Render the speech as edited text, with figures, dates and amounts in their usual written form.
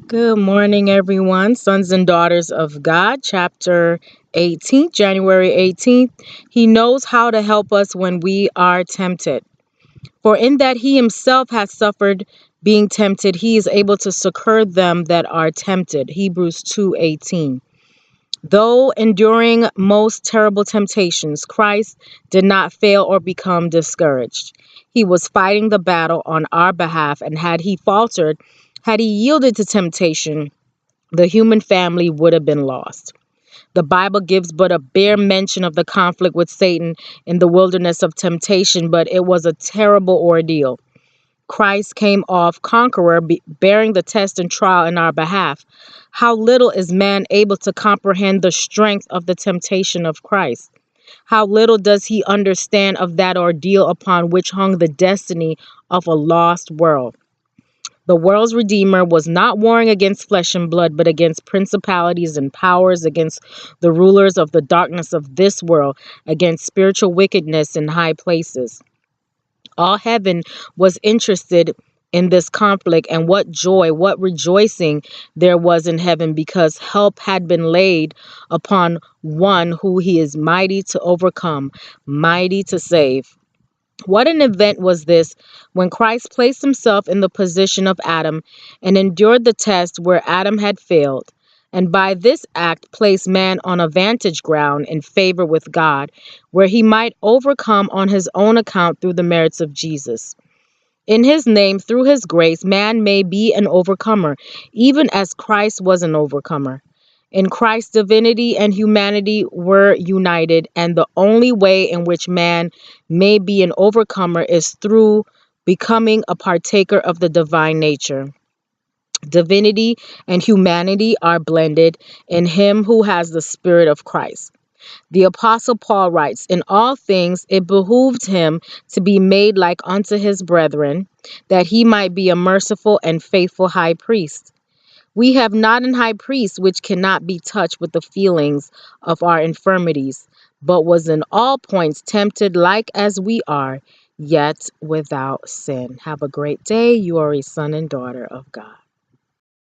Good morning, everyone. Sons and daughters of God, chapter 18, January 18th. He knows how to help us when we are tempted. For in that he himself has suffered being tempted, he is able to succor them that are tempted. Hebrews 2:18. Though enduring most terrible temptations, Christ did not fail or become discouraged. He was fighting the battle on our behalf, and had he faltered, had he yielded to temptation, the human family would have been lost. The Bible gives but a bare mention of the conflict with Satan in the wilderness of temptation, but it was a terrible ordeal. Christ came off conqueror, bearing the test and trial in our behalf. How little is man able to comprehend the strength of the temptation of Christ? How little does he understand of that ordeal upon which hung the destiny of a lost world? The world's Redeemer was not warring against flesh and blood, but against principalities and powers, against the rulers of the darkness of this world, against spiritual wickedness in high places. All heaven was interested in this conflict, and what joy, what rejoicing there was in heaven, because help had been laid upon one who he is mighty to overcome, mighty to save. What an event was this when Christ placed himself in the position of Adam and endured the test where Adam had failed, and by this act placed man on a vantage ground in favor with God, where he might overcome on his own account through the merits of Jesus. In his name, through his grace, man may be an overcomer, even as Christ was an overcomer. In Christ, divinity and humanity were united, and the only way in which man may be an overcomer is through becoming a partaker of the divine nature. Divinity and humanity are blended in him who has the Spirit of Christ. The Apostle Paul writes, "In all things it behooved him to be made like unto his brethren, that he might be a merciful and faithful high priest. We have not an high priest which cannot be touched with the feelings of our infirmities, but was in all points tempted like as we are, yet without sin." Have a great day. You are a son and daughter of God.